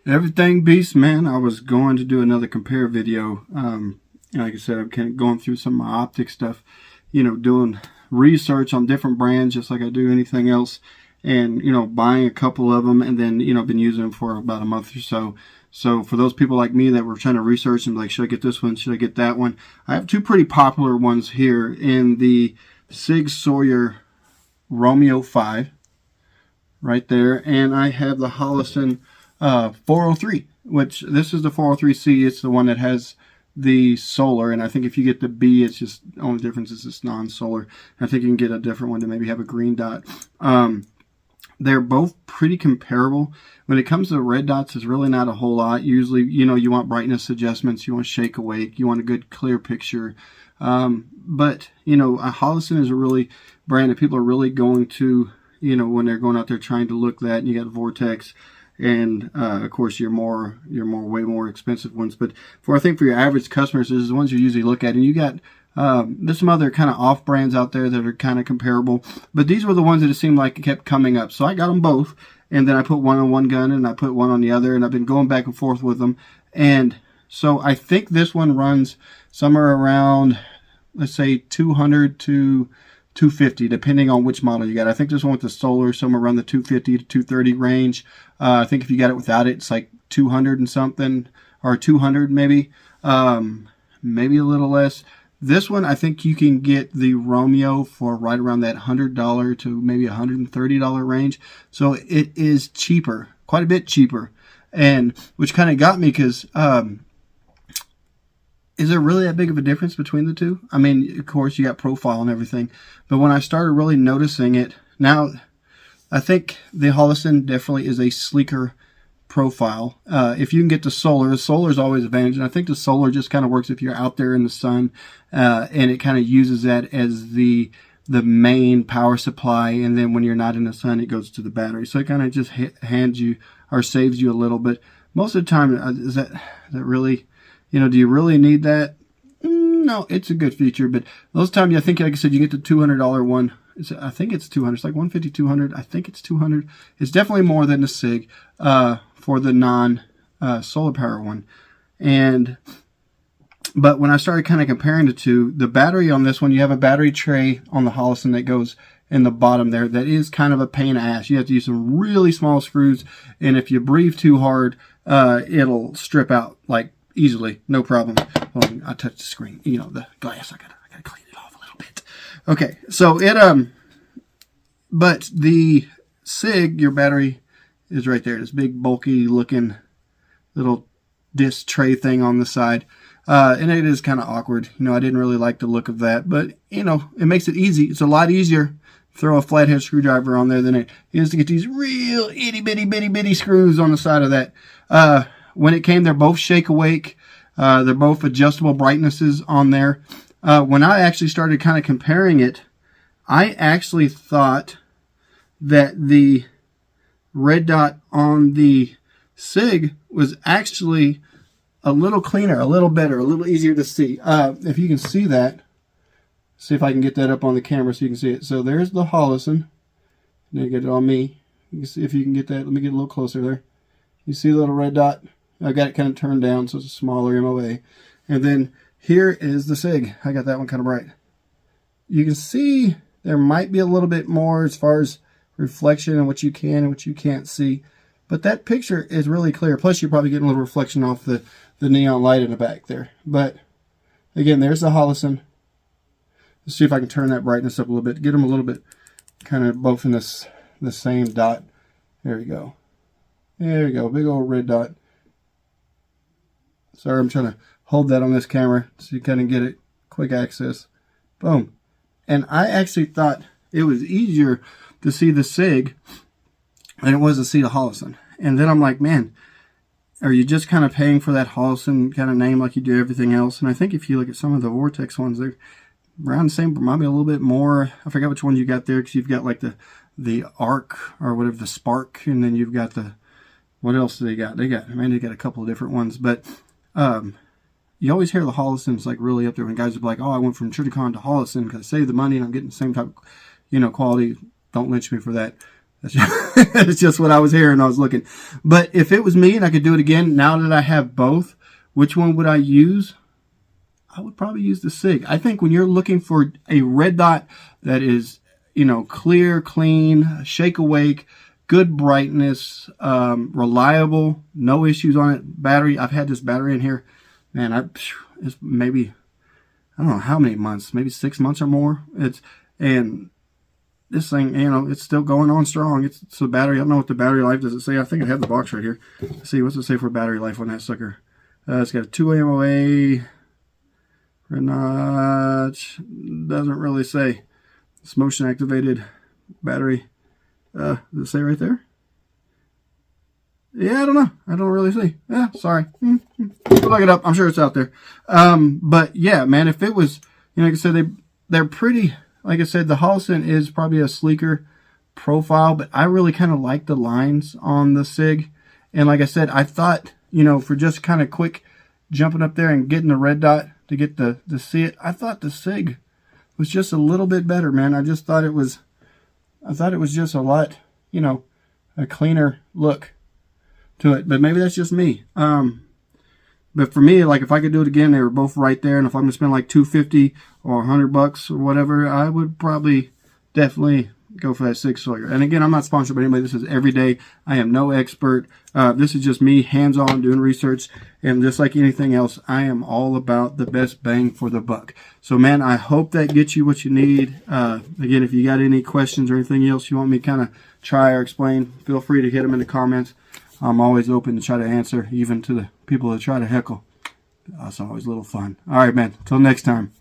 Everything beast, man. I was going to do another compare video. Like I said, I'm kind of going through some of my optic stuff, doing research on different brands, just like I do anything else, and, buying a couple of them, and then, been using them for about a month or so. So for those people like me that were trying to research and like, should I get this one? Should I get that one? I have two pretty popular ones here in the Sig Sauer Romeo 5 right there, and I have the Holosun 403, which this is the 403C. It's the one that has the solar, and I think if you get the B, it's just, the only difference is it's non-solar. I think you can get a different one to maybe have a green dot. They're both pretty comparable. When it comes to the red dots, there's really not a whole lot. Usually, you want brightness adjustments, you want shake awake, you want a good clear picture. But, a Holosun is a really brand that people are really going to, when they're going out there trying to look that, and you got Vortex, and of course your way more expensive ones. But I think for your average customers, this is the ones you usually look at. And you got there's some other kind of off brands out there that are kind of comparable, but these were the ones that it seemed like it kept coming up. So I got them both, and then I put one on one gun and I put one on the other, and I've been going back and forth with them. And so I think this one runs somewhere around, let's say 200 to 250, depending on which model you got. I think this one with the solar, somewhere around the 250 to 230 range. I think if you got it without it, it's like 200 and something, or 200 maybe, maybe a little less. This one, I think you can get the Romeo for right around that $100 to maybe $130 range. So it is cheaper, quite a bit cheaper, and which kind of got me because is there really that big of a difference between the two? I mean, of course, you got profile and everything, but when I started really noticing it, now I think the Holosun definitely is a sleeker profile. If you can get the solar is always an advantage, and I think the solar just kind of works if you're out there in the sun, and it kind of uses that as the main power supply, and then when you're not in the sun, it goes to the battery. So it kind of just hands you or saves you a little bit. Most of the time, is that really... do you really need that? No, it's a good feature, but most times, I think, like I said, you get the $200 one. I think it's 200. It's like 150, 200. I think it's 200. It's definitely more than the Sig for the non-solar power one. But when I started kind of comparing the two, the battery on this one, you have a battery tray on the Holosun that goes in the bottom there. That is kind of a pain in the ass. You have to use some really small screws, and if you breathe too hard, it'll strip out like easily, no problem. Hold on, I touched the screen. The glass. I gotta clean it off a little bit. Okay, so but the Sig, your battery is right there. This big, bulky looking little disc tray thing on the side, and it is kind of awkward. I didn't really like the look of that, but it makes it easy. It's a lot easier to throw a flathead screwdriver on there than it is to get these real itty bitty screws on the side of that. When it came, they're both shake awake. They're both adjustable brightnesses on there. When I actually started kind of comparing it, I actually thought that the red dot on the Sig was actually a little cleaner, a little better, a little easier to see. If you can see that, see if I can get that up on the camera so you can see it. So there's the Holosun. Now get it on me. You can see if you can get that. Let me get a little closer there. You see the little red dot? I got it kind of turned down so it's smaller in my way. And then here is the Sig. I got that one kind of bright. You can see there might be a little bit more as far as reflection and what you can and what you can't see. But that picture is really clear. Plus you're probably getting a little reflection off the neon light in the back there. But again, there's the Holosun. Let's see if I can turn that brightness up a little bit. Get them a little bit kind of both in the same dot. There we go. There we go. Big old red dot. Sorry, I'm trying to hold that on this camera so you kind of get it. Quick access. Boom. And I actually thought it was easier to see the Sig than it was to see the Holosun. And then I'm like, man, are you just kind of paying for that Holosun kind of name like you do everything else? And I think if you look at some of the Vortex ones, they're around the same, maybe a little bit more. I forgot which one you got there, because you've got like the arc or whatever, the spark, and then you've got the, what else do they got? They got a couple of different ones, but you always hear the Holosun's like really up there when guys are like, oh, I went from Triticon to Holosun because I saved the money and I'm getting the same type of, quality. Don't lynch me for that. It's just what I was hearing. I was looking. But if it was me and I could do it again, now that I have both, which one would I use? I would probably use the Sig. I think when you're looking for a red dot that is, clear, clean, shake awake, good brightness, reliable, no issues on it. Battery, I've had this battery in here, man, it's maybe, I don't know how many months, maybe 6 months or more. And this thing, it's still going on strong. It's a battery. I don't know what the battery life does it say. I think I have the box right here. Let's see, what's it say for battery life on that sucker? It's got a 2 AMOA, red notch, doesn't really say. It's motion activated battery. Does it say right there? Yeah, I don't know. I don't really see. Yeah, sorry. Look it up. I'm sure it's out there. But yeah, man, if it was, like I said, they're pretty. Like I said, the Holosun is probably a sleeker profile, but I really kind of like the lines on the Sig. And like I said, I thought, for just kind of quick jumping up there and getting the red dot to get to see it, I thought the Sig was just a little bit better, man. I thought it was just a lot, a cleaner look to it. But maybe that's just me. But for me, like if I could do it again, they were both right there. And if I'm gonna spend like $250 or $100 or whatever, I would probably definitely go for that Sig Sauer. And again, I'm not sponsored by anybody. This is everyday. I am no expert. This is just me, hands-on, doing research. And just like anything else, I am all about the best bang for the buck. So, man, I hope that gets you what you need. Again, if you got any questions or anything else you want me to kind of try or explain, feel free to hit them in the comments. I'm always open to try to answer, even to the people that try to heckle. That's always a little fun. All right, man. Till next time.